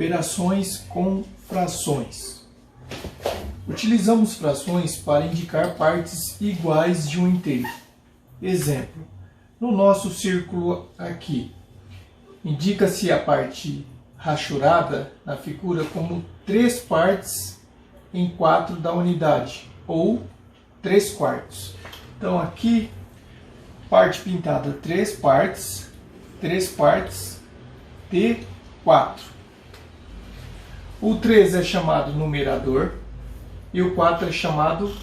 Operações com frações. Utilizamos frações para indicar partes iguais de um inteiro. Exemplo, no nosso círculo aqui, indica-se a parte rachurada na figura como 3 partes em 4 da unidade, ou 3/4. Então aqui, parte pintada 3 partes de 4. O 3 é chamado numerador e o 4 é chamado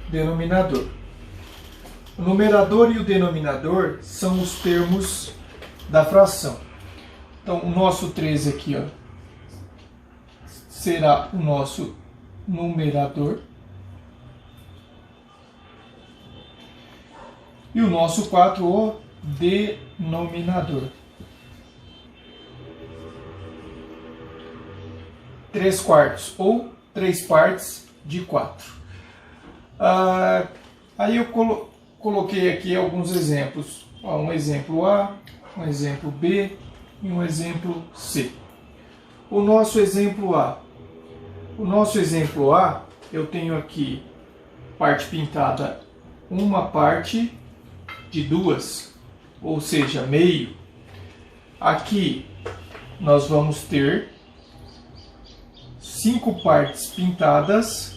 denominador. O numerador e o denominador são os termos da fração. Então, o nosso 3 aqui, ó, será o nosso numerador. E o nosso 4, o denominador. 3/4 ou 3 partes de 4. Aí eu coloquei aqui alguns exemplos. Um exemplo A, um exemplo B e um exemplo C. O nosso exemplo A. Eu tenho aqui parte pintada uma parte de 2, ou seja, meio. Aqui nós vamos ter 5 partes pintadas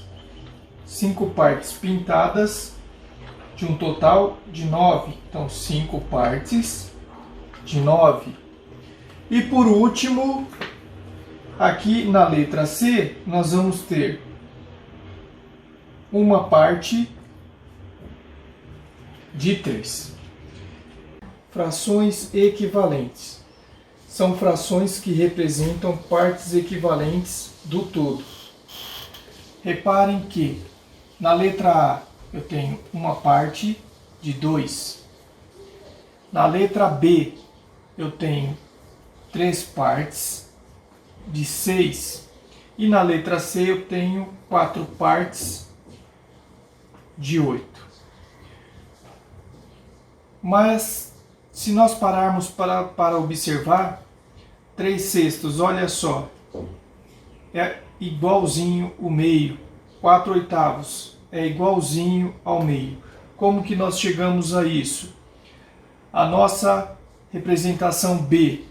de um total de 9. Então, 5 partes de 9. E por último, aqui na letra C, nós vamos ter uma parte de 3. Frações equivalentes. São frações que representam partes equivalentes do todo. Reparem que na letra A eu tenho uma parte de 2. Na letra B eu tenho 3 partes de 6. E na letra C eu tenho 4 partes de 8. Mas se nós pararmos para observar, 3/6, olha só, é igualzinho o meio. 4/8 é igualzinho ao meio. Como que nós chegamos a isso? A nossa representação B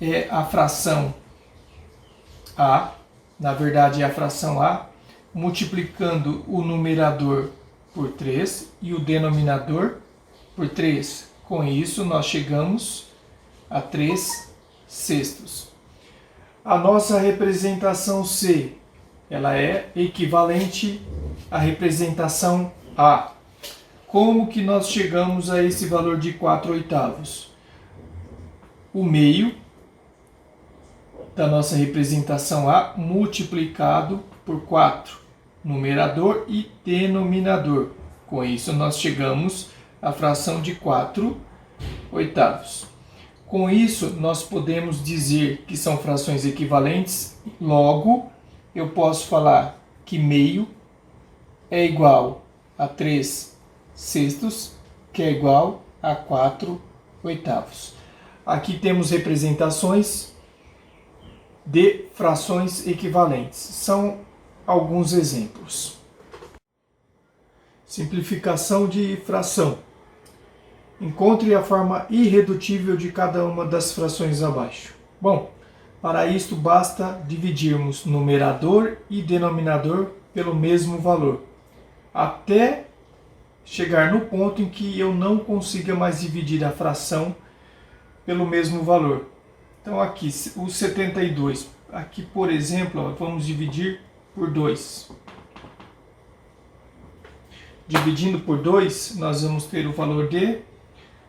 é a fração A, na verdade é a fração A, multiplicando o numerador por 3 e o denominador por 3. Com isso, nós chegamos a 3/6. A nossa representação C, ela é equivalente à representação A. Como que nós chegamos a esse valor de 4/8? O meio da nossa representação A multiplicado por 4, numerador e denominador. Com isso, nós chegamos à fração de 4/8. Com isso, nós podemos dizer que são frações equivalentes. Logo, eu posso falar que meio é igual a 3/6, que é igual a 4/8. Aqui temos representações de frações equivalentes. São alguns exemplos. Simplificação de fração. Encontre a forma irredutível de cada uma das frações abaixo. Bom, para isto basta dividirmos numerador e denominador pelo mesmo valor, até chegar no ponto em que eu não consiga mais dividir a fração pelo mesmo valor. Então aqui, o 72, aqui por exemplo, vamos dividir por 2. Dividindo por 2, nós vamos ter o valor de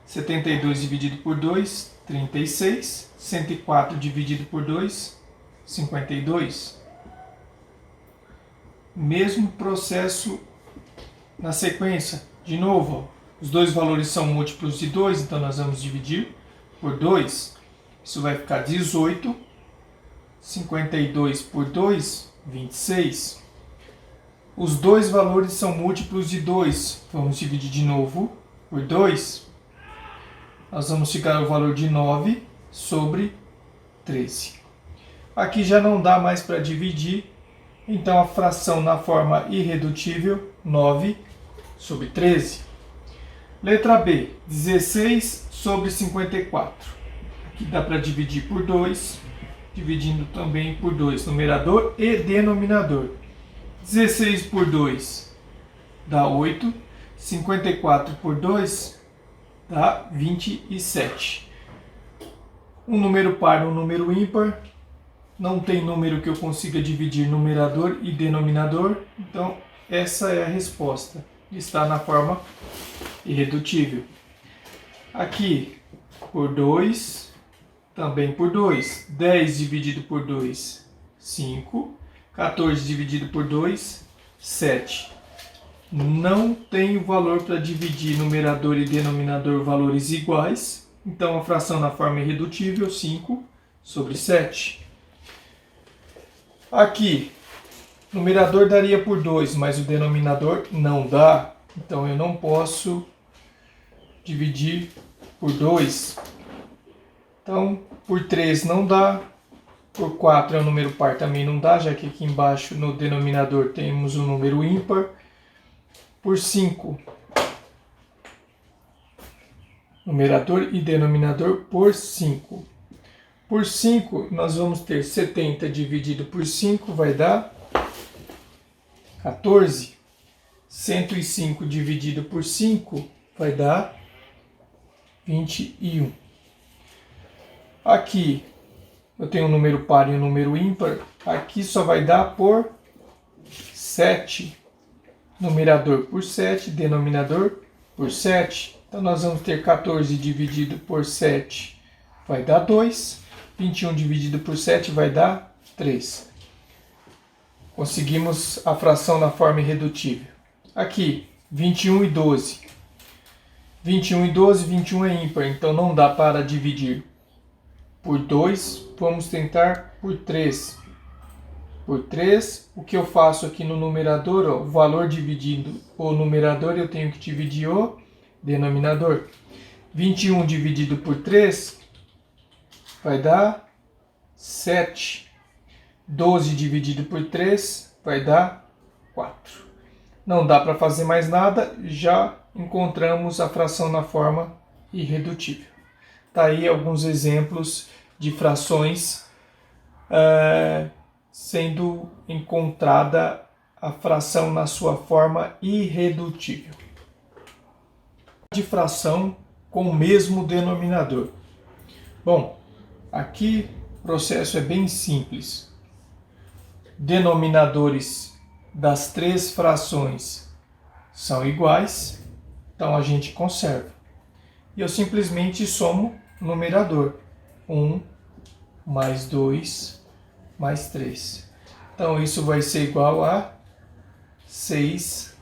72 dividido por 2, 36. 104 dividido por 2, 52. Mesmo processo na sequência. De novo, ó, os dois valores são múltiplos de 2, então nós vamos dividir por 2. Isso vai ficar 18. 52 por 2, 26. Os dois valores são múltiplos de 2. Vamos dividir de novo por 2. Nós vamos chegar ao valor de 9 sobre 13. Aqui já não dá mais para dividir, então a fração na forma irredutível, 9 sobre 13. Letra B, 16 sobre 54. Aqui dá para dividir por 2, dividindo também por 2, numerador e denominador. 16 por 2 dá 8, 54 por 2 dá 27. Um número par, um número ímpar. Não tem número que eu consiga dividir numerador e denominador, então essa é a resposta. Está na forma irredutível. Aqui, por 2, também por 2. 10 dividido por 2, 5. 14 dividido por 2, 7. Não tenho valor para dividir numerador e denominador valores iguais, então a fração na forma irredutível, 5 sobre 7. Aqui, o numerador daria por 2, mas o denominador não dá. Então eu não posso dividir por 2. Então, por 3 não dá. Por 4 é um número par, também não dá, já que aqui embaixo no denominador temos um número ímpar. Por 5, numerador e denominador por 5. Por 5, nós vamos ter 70 dividido por 5, vai dar 14. 105 dividido por 5 vai dar 21. Aqui eu tenho um número par e um número ímpar. Aqui só vai dar por 7. Numerador por 7, denominador por 7. Então nós vamos ter 14 dividido por 7 vai dar 2. 21 dividido por 7 vai dar 3. Conseguimos a fração na forma irredutível. Aqui, 21 e 12. 21 e 12, 21 é ímpar, então não dá para dividir por 2. Vamos tentar por 3. Por 3, o que eu faço aqui no numerador, ó, o valor dividido o numerador, eu tenho que dividir o denominador. 21 dividido por 3 vai dar 7. 12 dividido por 3 vai dar 4. Não dá para fazer mais nada, já encontramos a fração na forma irredutível. Tá aí alguns exemplos de frações sendo encontrada a fração na sua forma irredutível. De fração com o mesmo denominador. Bom, aqui o processo é bem simples. Denominadores das 3 frações são iguais, então a gente conserva. E eu simplesmente somo o numerador. 1 mais 2 mais 3. Então isso vai ser igual a 6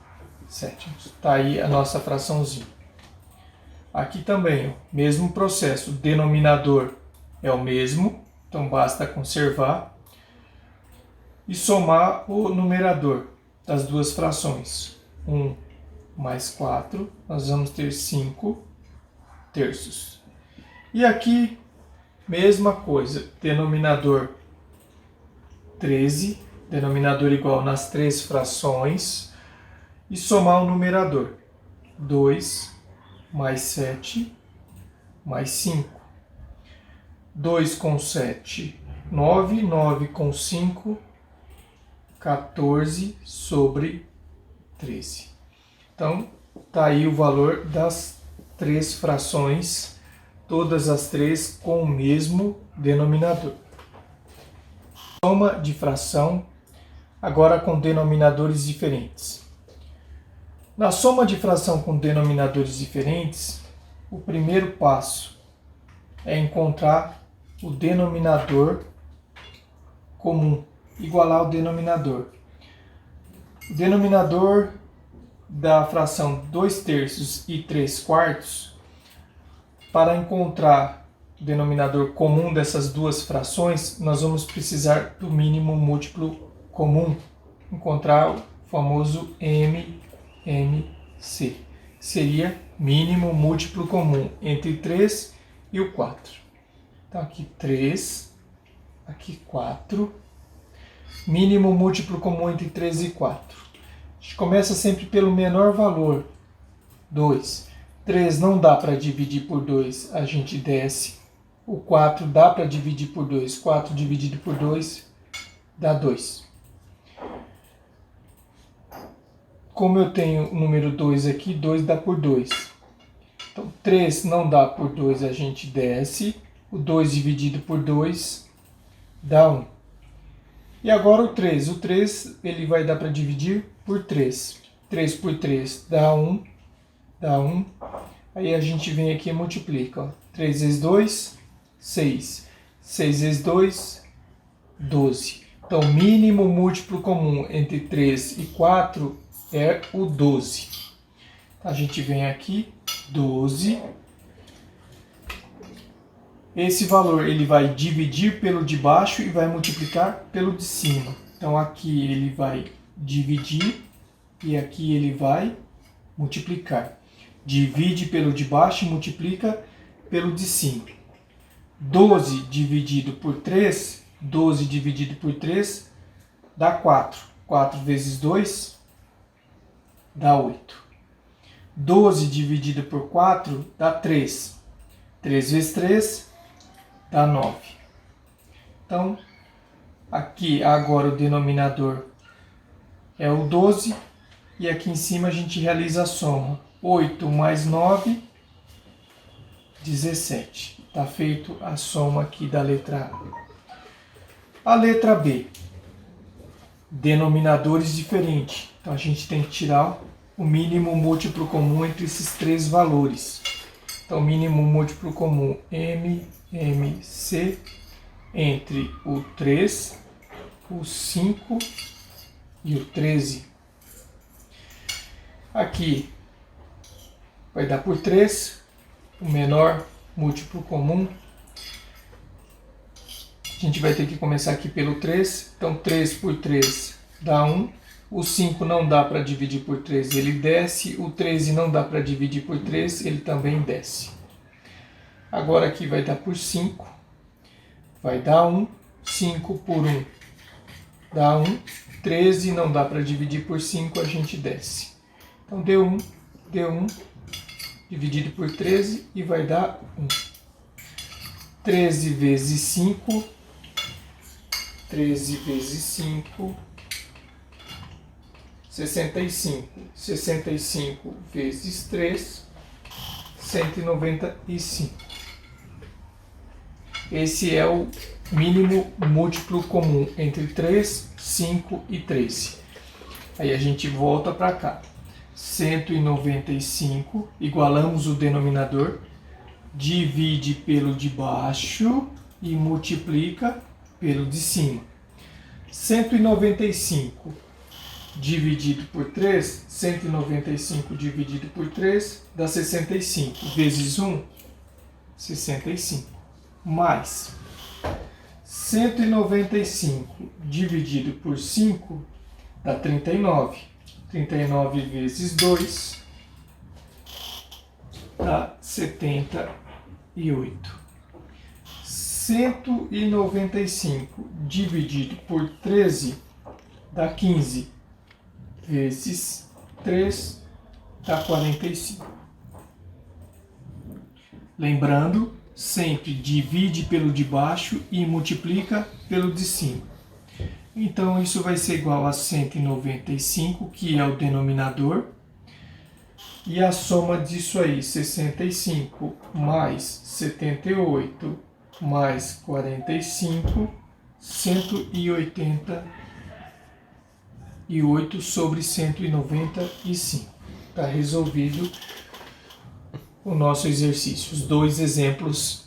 sétimos. Está aí a nossa fraçãozinha. Aqui também, ó, mesmo processo, o denominador é o mesmo, então basta conservar e somar o numerador das duas frações. 1 mais 4, nós vamos ter 5 terços. E aqui, mesma coisa, denominador 13, denominador igual nas 3 frações, e somar o numerador. 2 mais 7 mais 5. 2 com 7, 9, 9 com 5, 14 sobre 13. Então, está aí o valor das 3 frações, todas as 3 com o mesmo denominador. Soma de fração, agora com denominadores diferentes. Na soma de fração com denominadores diferentes, o primeiro passo é encontrar o denominador comum, igualar o denominador. O denominador da fração 2 terços e 3 quartos, para encontrar o denominador comum dessas duas frações, nós vamos precisar do mínimo múltiplo comum, encontrar o famoso MMC, que seria mínimo múltiplo comum entre 3 e o 4. Então aqui 3 aqui 4. Mínimo múltiplo comum entre 3 e 4. A gente começa sempre pelo menor valor, 2. 3 não dá para dividir por 2, a gente desce. O 4 dá para dividir por 2. 4 dividido por 2 dá 2. Como eu tenho o número 2 aqui, 2 dá por 2. Então, 3 não dá por 2, a gente desce. O 2 dividido por 2 dá 1. E agora o 3. O 3 ele vai dar para dividir por 3. 3 por 3 dá 1. Dá 1. Aí a gente vem aqui e multiplica. Ó. 3 vezes 2, 6. 6 vezes 2, 12. Então, o mínimo múltiplo comum entre 3 e 4 é o 12. A gente vem aqui, 12. Esse valor ele vai dividir pelo de baixo e vai multiplicar pelo de cima. Então, aqui ele vai dividir e aqui ele vai multiplicar. Divide pelo de baixo e multiplica pelo de cima. 12 dividido por 3, 12 dividido por 3 dá 4. 4 vezes 2 dá 8. 12 dividido por 4 dá 3. 3 vezes 3 dá 9. Então, aqui agora o denominador é o 12 e aqui em cima a gente realiza a soma. 8 mais 9, 17. Está feito a soma aqui da letra A. A letra B. Denominadores diferentes. Então a gente tem que tirar o mínimo múltiplo comum entre esses três valores. Então, mínimo múltiplo comum MMC entre o 3, o 5 e o 13. Aqui vai dar por 3, o menor múltiplo comum. A gente vai ter que começar aqui pelo 3. Então, 3 por 3 dá 1. O 5 não dá para dividir por 3, ele desce. O 13 não dá para dividir por 3, ele também desce. Agora aqui vai dar por 5. Vai dar 1. 5 por 1 dá 1. 13 não dá para dividir por 5, a gente desce. Então, deu 1. Deu 1. Dividido por 13 e vai dar 1. 13 vezes 5. 13 vezes 5. 65. 65 vezes 3. 195. Esse é o mínimo múltiplo comum entre 3, 5 e 13. Aí a gente volta para cá. 195, igualamos o denominador, divide pelo de baixo e multiplica pelo de cima. 195 dividido por 3, 195 dividido por 3 dá 65, vezes 1, 65, mais 195 dividido por 5 dá 39. 39 vezes 2 dá 78. 195 dividido por 13 dá 15. Vezes 3 dá 45. Lembrando, sempre divide pelo de baixo e multiplica pelo de cima. Então, isso vai ser igual a 195, que é o denominador. E a soma disso aí, 65 mais 78 mais 45, 188 sobre 195. Está resolvido o nosso exercício. Os dois exemplos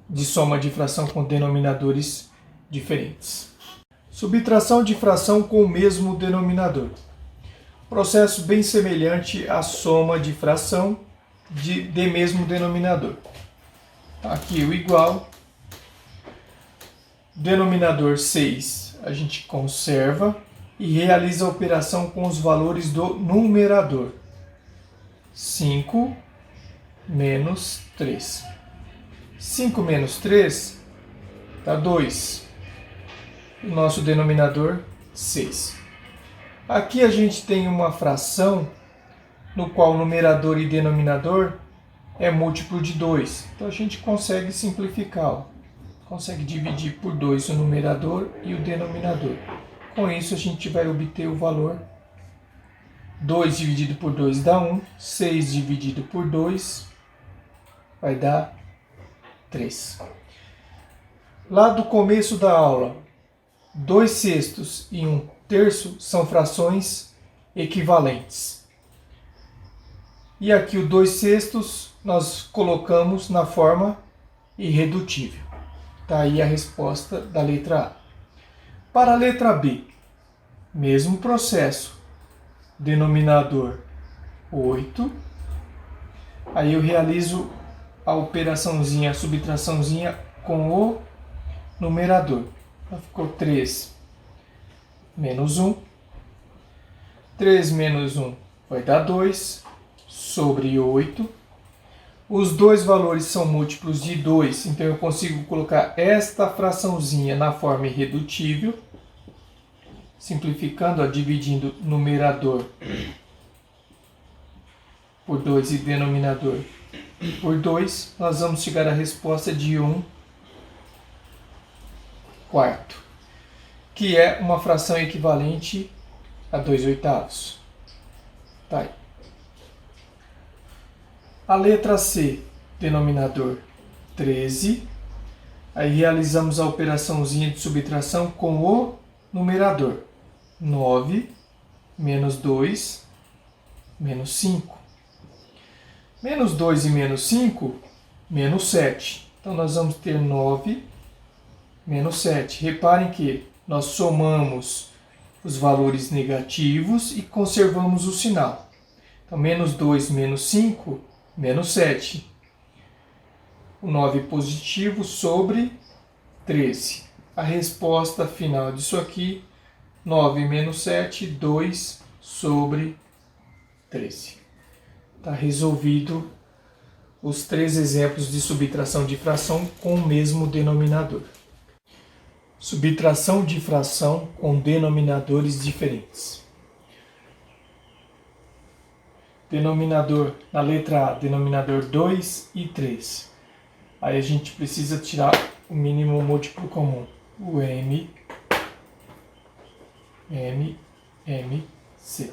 de soma de fração com denominadores diferentes. Subtração de fração com o mesmo denominador. Processo bem semelhante à soma de fração de mesmo denominador. Aqui o igual. Denominador 6 a gente conserva e realiza a operação com os valores do numerador. 5 menos 3. 5 menos 3 dá 2. O nosso denominador, 6. Aqui a gente tem uma fração no qual o numerador e denominador é múltiplo de 2. Então a gente consegue simplificar. Consegue dividir por 2 o numerador e o denominador. Com isso a gente vai obter o valor 2 dividido por 2 dá 1. 6 dividido por 2 vai dar 3. Lá do começo da aula, 2/6 e 1/3 são frações equivalentes. E aqui o 2/6 nós colocamos na forma irredutível. Está aí a resposta da letra A. Para a letra B, mesmo processo. Denominador 8. Aí eu realizo a operaçãozinha, a subtraçãozinha com o numerador. Então ficou 3 menos 1. 3 menos 1 vai dar 2 sobre 8. Os dois valores são múltiplos de 2, então eu consigo colocar esta fraçãozinha na forma irredutível. Simplificando, dividindo numerador por 2 e denominador por 2, nós vamos chegar à resposta de 1/4, que é uma fração equivalente a 2/8. Tá aí. A letra C, denominador 13. Aí realizamos a operaçãozinha de subtração com o numerador. 9 menos 2 menos 5. Menos 2 e menos 5, menos 7. Então nós vamos ter 9 menos 7. Reparem que nós somamos os valores negativos e conservamos o sinal. Então menos 2 menos 5, menos 7. O 9 positivo sobre 13. A resposta final disso aqui, 9 menos 7, 2 sobre 13. Está resolvido os 3 exemplos de subtração de fração com o mesmo denominador. Subtração de fração com denominadores diferentes. Denominador, na letra A, denominador 2 e 3. Aí a gente precisa tirar o mínimo múltiplo comum. O M, C.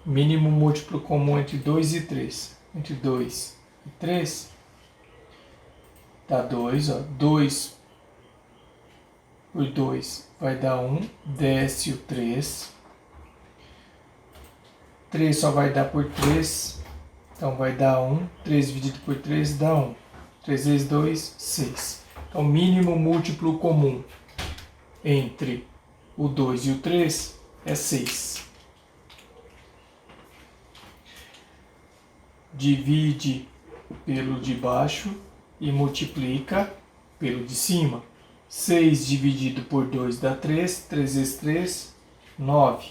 Mínimo múltiplo comum entre 2 e 3. Entre 2 e 3 dá 2. 2 por 2 vai dar 1. Desce o 3. 3 só vai dar por 3. Então vai dar 1. 3 dividido por 3 dá 1. 3 vezes 2, 6. Então, mínimo múltiplo comum entre o 2 e o 3 é 6. Divide pelo de baixo e multiplica pelo de cima. 6 dividido por 2 dá 3. 3 vezes 3, 9.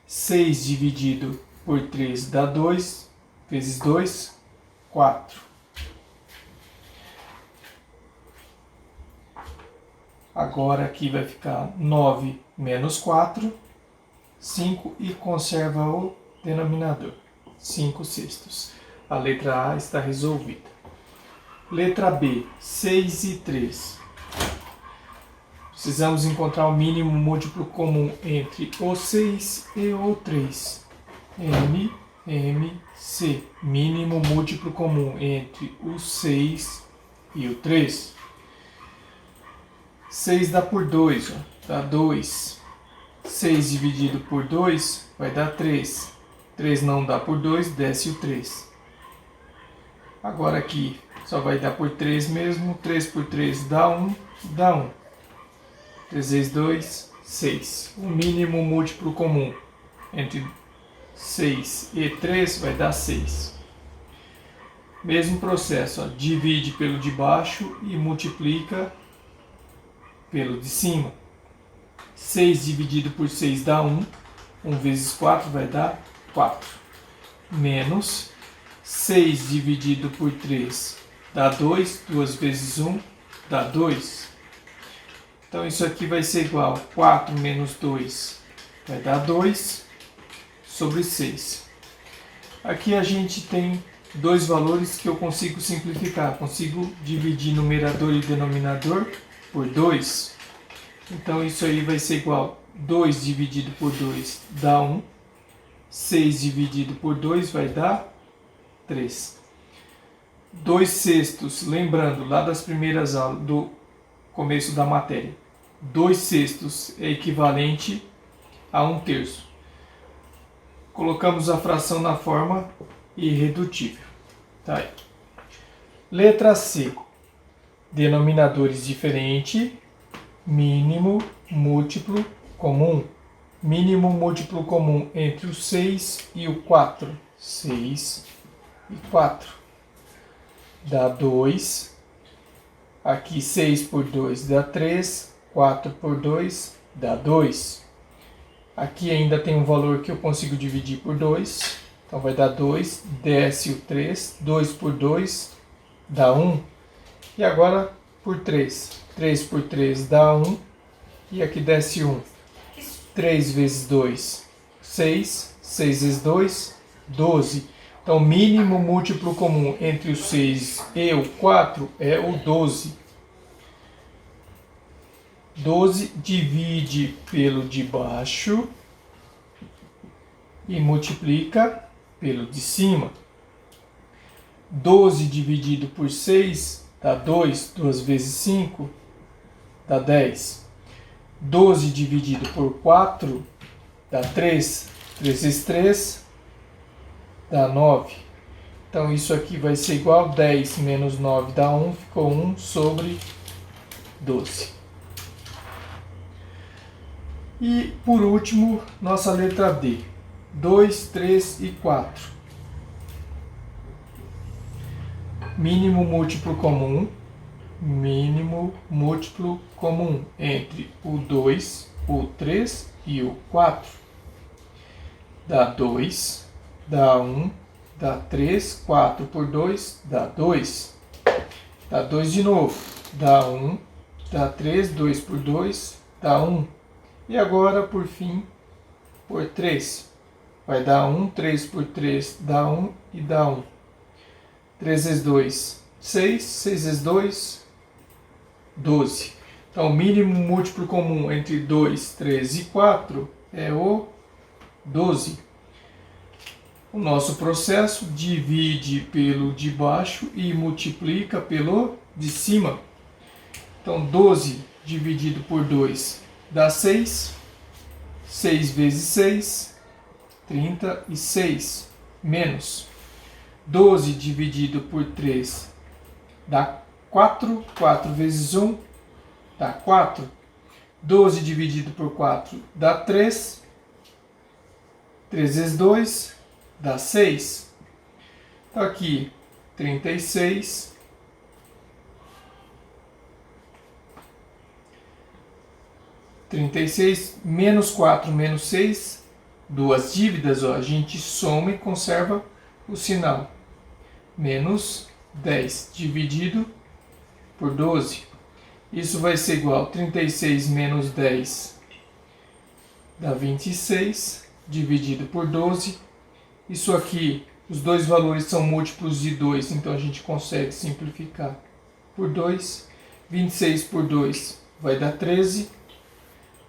6 dividido por 3 dá 2. Vezes 2, 4. Agora aqui vai ficar 9 menos 4, 5 e conserva o denominador, 5/6. A letra A está resolvida. Letra B, 6 e 3. Precisamos encontrar o mínimo múltiplo comum entre o 6 e o 3. C. Mínimo múltiplo comum entre o 6 e o 3. 6 dá por 2, dá 2. 6 dividido por 2 vai dar 3. 3 não dá por 2, desce o 3. Agora aqui só vai dar por 3 mesmo. 3 por 3 dá 1, dá 1. 3 vezes 2, 6. O mínimo múltiplo comum entre 6 e 3 vai dar 6. Mesmo processo, divide pelo de baixo e multiplica pelo de cima. 6 dividido por 6 dá 1. 1 vezes 4 vai dar 4. Menos 6 dividido por 3 dá 2. 2 vezes 1 dá 2. Então isso aqui vai ser igual a 4 menos 2, vai dar 2 sobre 6. Aqui a gente tem dois valores que eu consigo simplificar. Consigo dividir numerador e denominador por 2. Então isso aí vai ser igual a 2 dividido por 2 dá 1. 6 dividido por 2 vai dar 3. 2 sextos, lembrando lá das primeiras aulas, do começo da matéria. 2 sextos é equivalente a 1 terço. Colocamos a fração na forma irredutível. Tá aí. Letra C. Denominadores diferentes, mínimo, múltiplo, comum. Mínimo múltiplo comum entre o 6 e o 4. 6 e 4. Dá 2. Aqui 6 por 2 dá 3. 4 por 2 dá 2. Aqui ainda tem um valor que eu consigo dividir por 2. Então vai dar 2. Desce o 3. 2 por 2 dá 1. E agora por 3. 3 por 3 dá 1. E aqui desce 1. 3 vezes 2, 6. 6 vezes 2, 12. Então, mínimo múltiplo comum entre o 6 e o 4 é o 12. 12 divide pelo de baixo e multiplica pelo de cima. 12 dividido por 6 dá 2. 2 vezes 5 dá 10. 12 dividido por 4 dá 3. 3 vezes 3 dá 9. Então isso aqui vai ser igual a 10 menos 9 dá 1. Ficou 1 sobre 12. E por último, nossa letra D. 2, 3 e 4. Mínimo múltiplo comum. Mínimo múltiplo comum entre o 2, o 3 e o 4. Dá 2, dá 1, dá 3, 4 por 2, dá 2. Dá 2 de novo, dá 1, dá 3, 2 por 2, dá 1. E agora, por fim, por 3. Vai dar 1, 3 por 3 dá 1 e dá 1. 3 vezes 2, 6, 6 vezes 2, 12. Então, o mínimo múltiplo comum entre 2, 3 e 4 é o 12. O nosso processo divide pelo de baixo e multiplica pelo de cima. Então, 12 dividido por 2 dá 6. 6 vezes 6, 36. Menos 12 dividido por 3 dá 4. 4 vezes 1 dá 4. 12 dividido por 4 dá 3. 3 vezes 2 dá 6. Então aqui 36. 36 menos 4 menos 6. Duas dívidas, ó, a gente soma e conserva o sinal. Menos 10 dividido por 12. Isso vai ser igual a 36 menos 10 dá 26, dividido por 12. Isso aqui, os dois valores são múltiplos de 2, então a gente consegue simplificar por 2. 26 por 2 vai dar 13.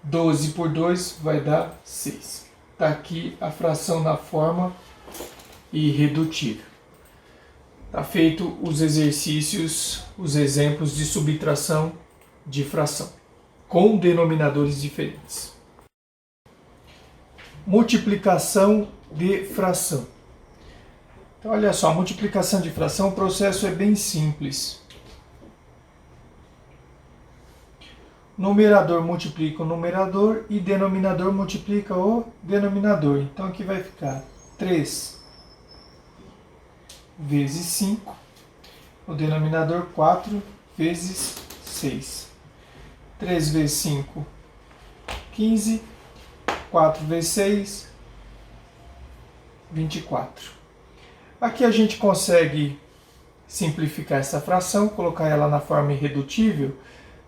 12 por 2 vai dar 6. Está aqui a fração na forma irredutível. Está feito os exercícios, os exemplos de subtração de fração, com denominadores diferentes. Multiplicação de fração. Então, olha só, a multiplicação de fração, o processo é bem simples. Numerador multiplica o numerador e denominador multiplica o denominador. Então, aqui vai ficar 3 vezes 5, o denominador 4 vezes 6. 3 vezes 5, 15. 4 vezes 6, 24. Aqui a gente consegue simplificar essa fração, colocar ela na forma irredutível,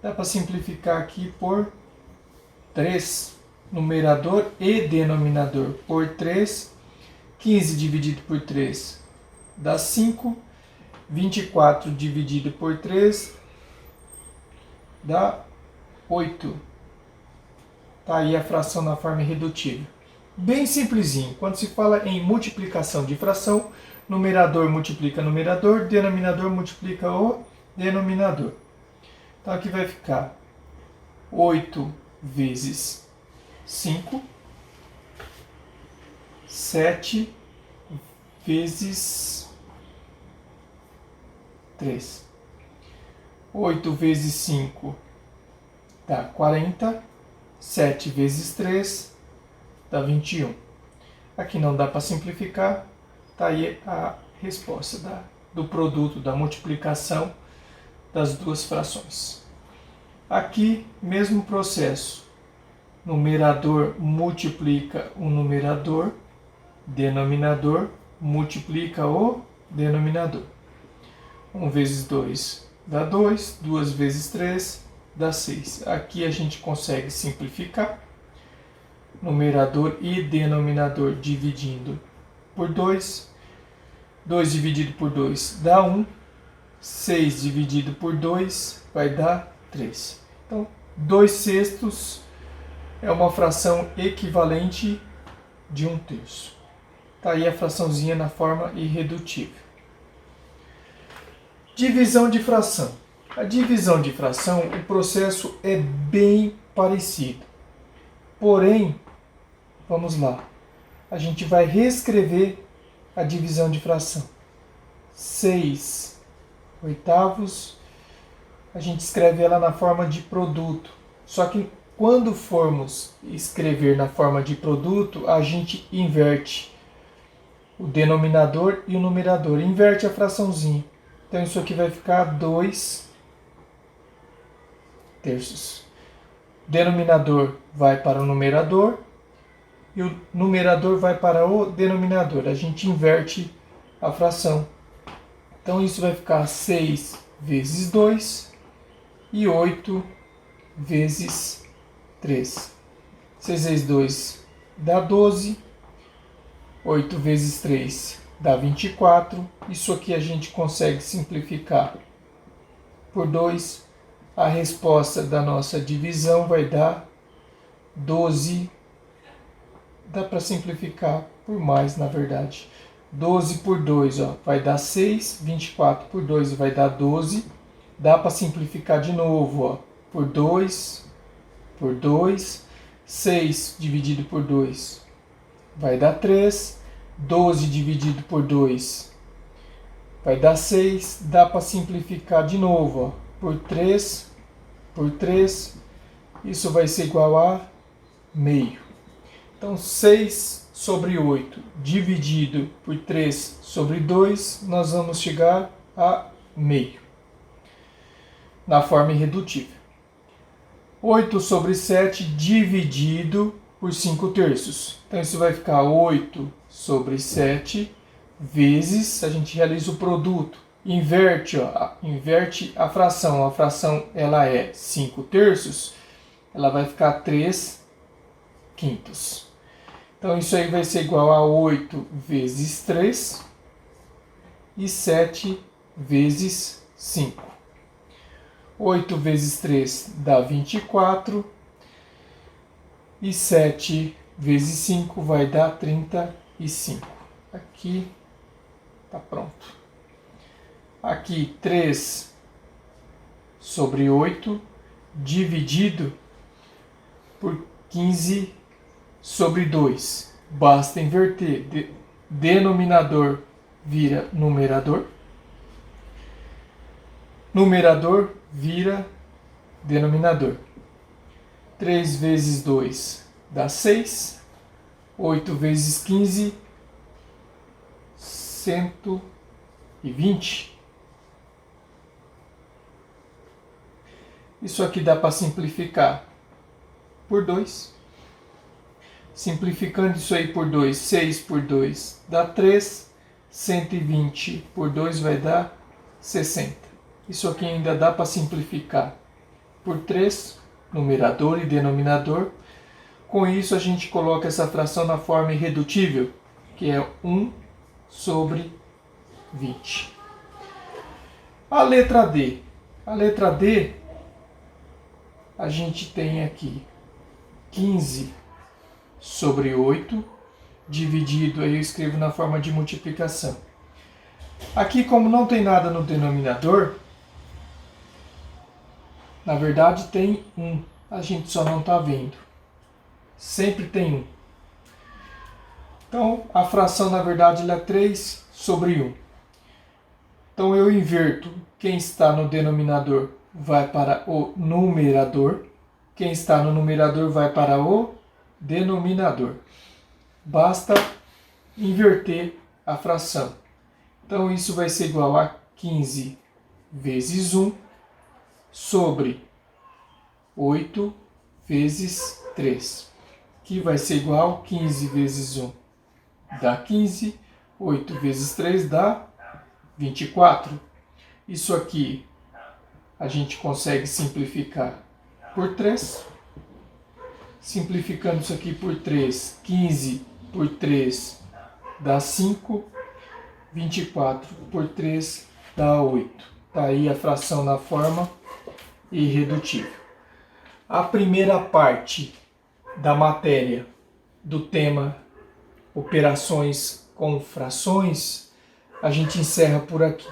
Dá para simplificar aqui por 3, numerador e denominador. Por 3, 15 dividido por 3 dá 5, 24 dividido por 3 dá 8. Tá aí a fração na forma irredutível. Bem simplesinho. Quando se fala em multiplicação de fração, numerador multiplica numerador, denominador multiplica o denominador. Então aqui vai ficar 8 vezes 5, 7 vezes 3. 8 vezes 5 dá 40, 7 vezes 3 dá 21. Aqui não dá para simplificar, está aí a resposta do produto, da multiplicação das duas frações. Aqui, mesmo processo, numerador multiplica o numerador, denominador multiplica o denominador. 1 vezes 2 dá 2, 2 vezes 3 dá 6. Aqui a gente consegue simplificar. Numerador e denominador dividindo por 2. 2 dividido por 2 dá 1. 6 dividido por 2 vai dar 3. Então, 2/6 é uma fração equivalente de 1/3. Está aí a fraçãozinha na forma irredutível. Divisão de fração. A divisão de fração, o processo é bem parecido. Porém, vamos lá. A gente vai reescrever a divisão de fração. 6/8. A gente escreve ela na forma de produto. Só que quando formos escrever na forma de produto, a gente inverte o denominador e o numerador. Inverte a fraçãozinha. Então isso aqui vai ficar 2/3. Denominador vai para o numerador e o numerador vai para o denominador. A gente inverte a fração. Então isso vai ficar 6 vezes 2 e 8 vezes 3. 6 vezes 2 dá 12. 8 vezes 3 dá 24. Isso aqui a gente consegue simplificar por 2. A resposta da nossa divisão vai dar 12. Dá para simplificar por mais, na verdade. 12 por 2 vai dar 6. 24 por 2 vai dar 12. Dá para simplificar de novo. Por 2. Por 2. 6 dividido por 2 vai dar 3. 12 dividido por 2 vai dar 6. Dá para simplificar de novo. Por 3. Por 3. Isso vai ser igual a meio. Então, 6/8 dividido por 3/2, nós vamos chegar a meio. Na forma irredutível. 8/7 dividido por 5/3. Então, isso vai ficar 8/7 vezes, a gente realiza o produto. Inverte a fração. A fração ela é 5/3, ela vai ficar 3/5. Então, isso aí vai ser igual a 8 vezes 3 e 7 vezes 5. 8 vezes 3 dá 24 e 7 vezes 5 vai dar 35. Aqui está pronto. Aqui 3/8 dividido por 15/2. Basta inverter. Denominador vira numerador. Numerador vira denominador. 3 vezes 2 dá 6. 8 vezes 15, 120. Isso aqui dá para simplificar por 2. Simplificando isso aí por 2, 6 por 2 dá 3. 120 por 2 vai dar 60. Isso aqui ainda dá para simplificar por 3, numerador e denominador. Com isso, a gente coloca essa fração na forma irredutível, que é 1 sobre 20. A letra D. A letra D, a gente tem aqui 15 sobre 8, dividido, aí eu escrevo na forma de multiplicação. Aqui, como não tem nada no denominador, na verdade tem 1, a gente só não está vendo. Sempre tem 1. Então, a fração, na verdade, ela é 3 sobre 1. Então, eu inverto. Quem está no denominador vai para o numerador. Quem está no numerador vai para o denominador. Basta inverter a fração. Então, isso vai ser igual a 15 vezes 1 sobre 8 vezes 3. Que vai ser igual a 15 vezes 1 dá 15, 8 vezes 3 dá 24. Isso aqui a gente consegue simplificar por 3. Simplificando isso aqui por 3, 15 por 3 dá 5, 24 por 3 dá 8. Está aí a fração na forma irredutível. A primeira parte da matéria do tema operações com frações, a gente encerra por aqui.